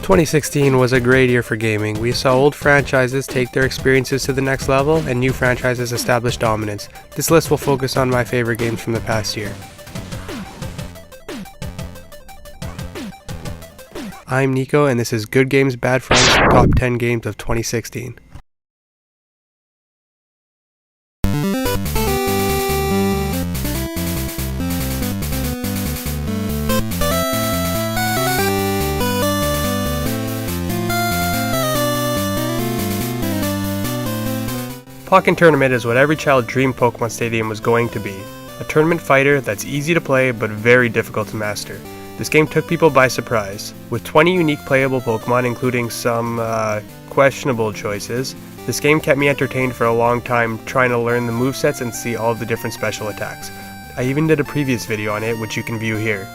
2016 was a great year for gaming. We saw old franchises take their experiences to the next level, and new franchises establish dominance. This list will focus on my favorite games from the past year. I'm Nico, and this is Good Games, Bad Friends, Top 10 Games of 2016. Pokken Tournament is what every child dreamed Pokemon Stadium was going to be. A tournament fighter that's easy to play but very difficult to master. This game took people by surprise. With 20 unique playable Pokemon, including some questionable choices, this game kept me entertained for a long time trying to learn the movesets and see all of the different special attacks. I even did a previous video on it, which you can view here.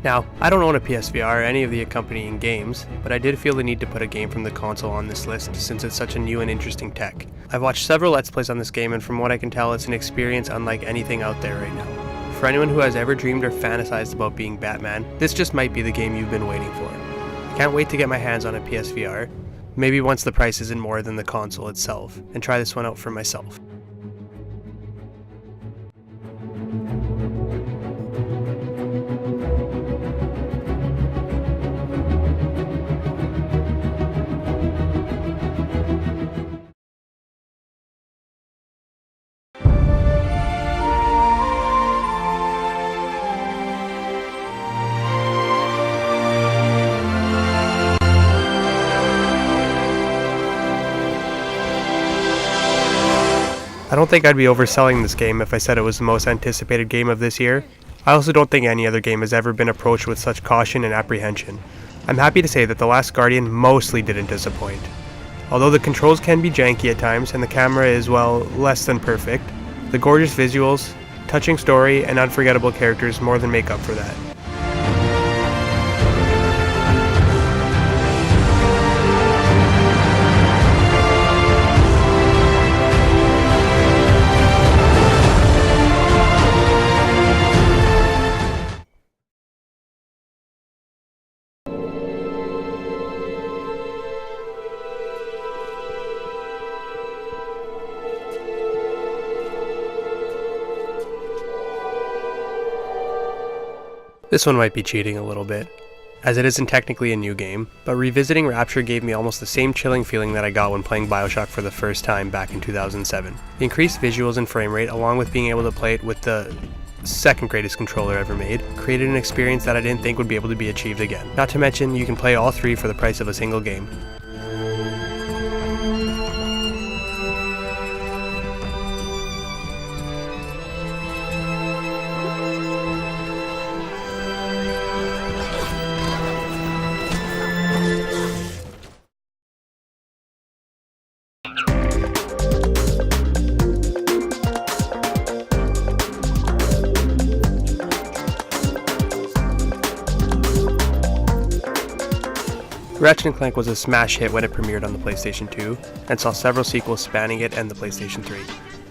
Now, I don't own a PSVR or any of the accompanying games, but I did feel the need to put a game from the console on this list since it's such a new and interesting tech. I've watched several Let's Plays on this game, and from what I can tell, it's an experience unlike anything out there right now. For anyone who has ever dreamed or fantasized about being Batman, this just might be the game you've been waiting for. Can't wait to get my hands on a PSVR, maybe once the price isn't more than the console itself, and try this one out for myself. I don't think I'd be overselling this game if I said it was the most anticipated game of this year. I also don't think any other game has ever been approached with such caution and apprehension. I'm happy to say that The Last Guardian mostly didn't disappoint. Although the controls can be janky at times and the camera is, well, less than perfect, the gorgeous visuals, touching story, and unforgettable characters more than make up for that. This one might be cheating a little bit, as it isn't technically a new game, but revisiting Rapture gave me almost the same chilling feeling that I got when playing Bioshock for the first time back in 2007. The increased visuals and frame rate, along with being able to play it with the second greatest controller ever made, created an experience that I didn't think would be able to be achieved again. Not to mention, you can play all three for the price of a single game. Ratchet Clank was a smash hit when it premiered on the PlayStation 2, and saw several sequels spanning it and the PlayStation 3,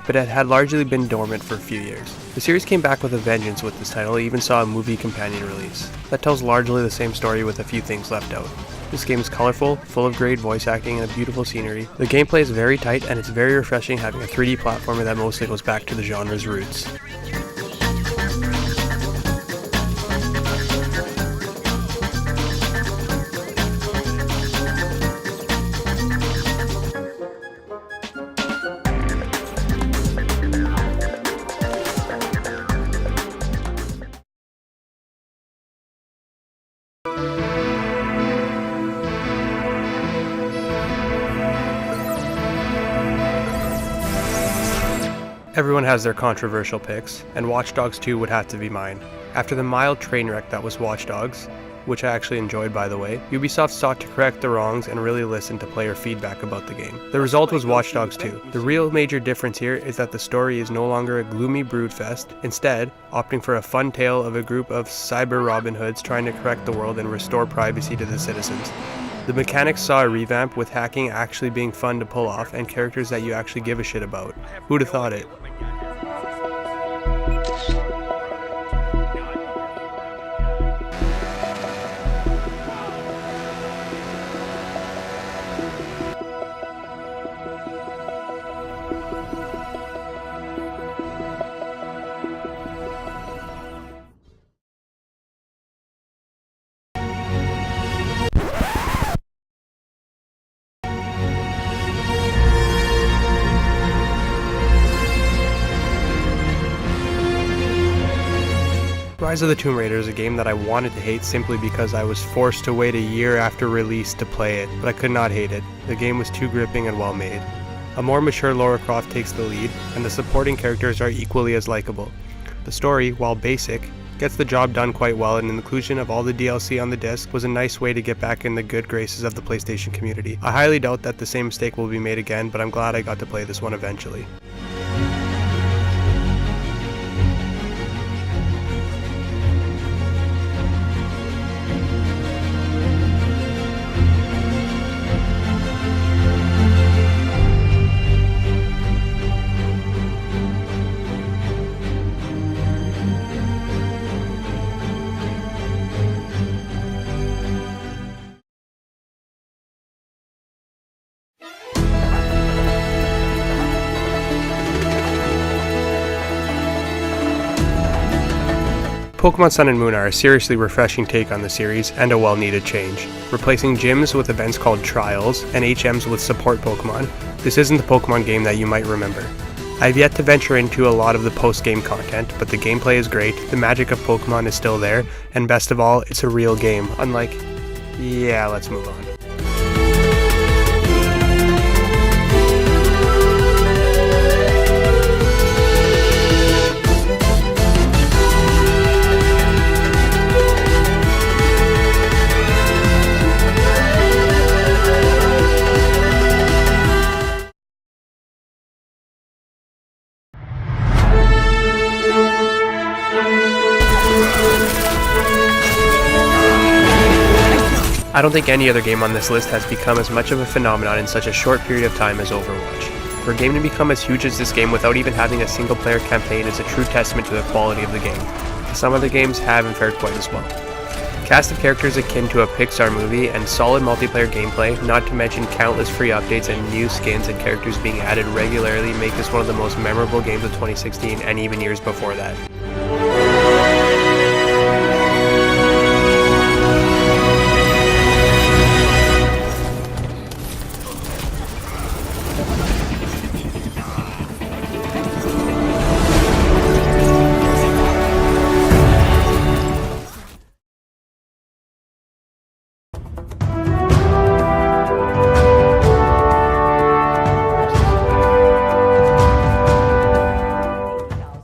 but it had largely been dormant for a few years. The series came back with a vengeance with this title, even saw a movie companion release, that tells largely the same story with a few things left out. This game is colorful, full of great voice acting and a beautiful scenery. The gameplay is very tight, and it's very refreshing having a 3D platformer that mostly goes back to the genre's roots. Everyone has their controversial picks, and Watch Dogs 2 would have to be mine. After the mild train wreck that was Watch Dogs, which I actually enjoyed by the way, Ubisoft sought to correct the wrongs and really listen to player feedback about the game. The result was Watch Dogs 2. The real major difference here is that the story is no longer a gloomy broodfest, instead opting for a fun tale of a group of cyber Robin Hoods trying to correct the world and restore privacy to the citizens. The mechanics saw a revamp, with hacking actually being fun to pull off and characters that you actually give a shit about. Who'd have thought it? Rise of the Tomb Raider is a game that I wanted to hate simply because I was forced to wait a year after release to play it, but I could not hate it. The game was too gripping and well made. A more mature Lara Croft takes the lead, and the supporting characters are equally as likable. The story, while basic, gets the job done quite well, and the inclusion of all the DLC on the disc was a nice way to get back in the good graces of the PlayStation community. I highly doubt that the same mistake will be made again, but I'm glad I got to play this one eventually. Pokemon Sun and Moon are a seriously refreshing take on the series and a well-needed change. Replacing gyms with events called Trials and HMs with support Pokemon, this isn't the Pokemon game that you might remember. I've yet to venture into a lot of the post-game content, but the gameplay is great, the magic of Pokemon is still there, and best of all, it's a real game, unlike... yeah, let's move on. I don't think any other game on this list has become as much of a phenomenon in such a short period of time as Overwatch. For a game to become as huge as this game without even having a single player campaign is a true testament to the quality of the game. Some other games haven't fared quite as well. Cast of characters akin to a Pixar movie and solid multiplayer gameplay, not to mention countless free updates and new skins and characters being added regularly, make this one of the most memorable games of 2016 and even years before that.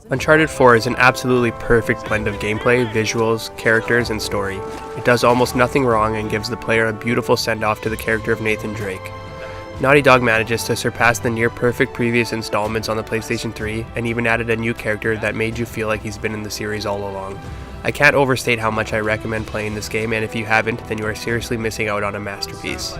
Uncharted 4 is an absolutely perfect blend of gameplay, visuals, characters, and story. It does almost nothing wrong and gives the player a beautiful send-off to the character of Nathan Drake. Naughty Dog manages to surpass the near-perfect previous installments on the PlayStation 3 and even added a new character that made you feel like he's been in the series all along. I can't overstate how much I recommend playing this game, and if you haven't, then you are seriously missing out on a masterpiece.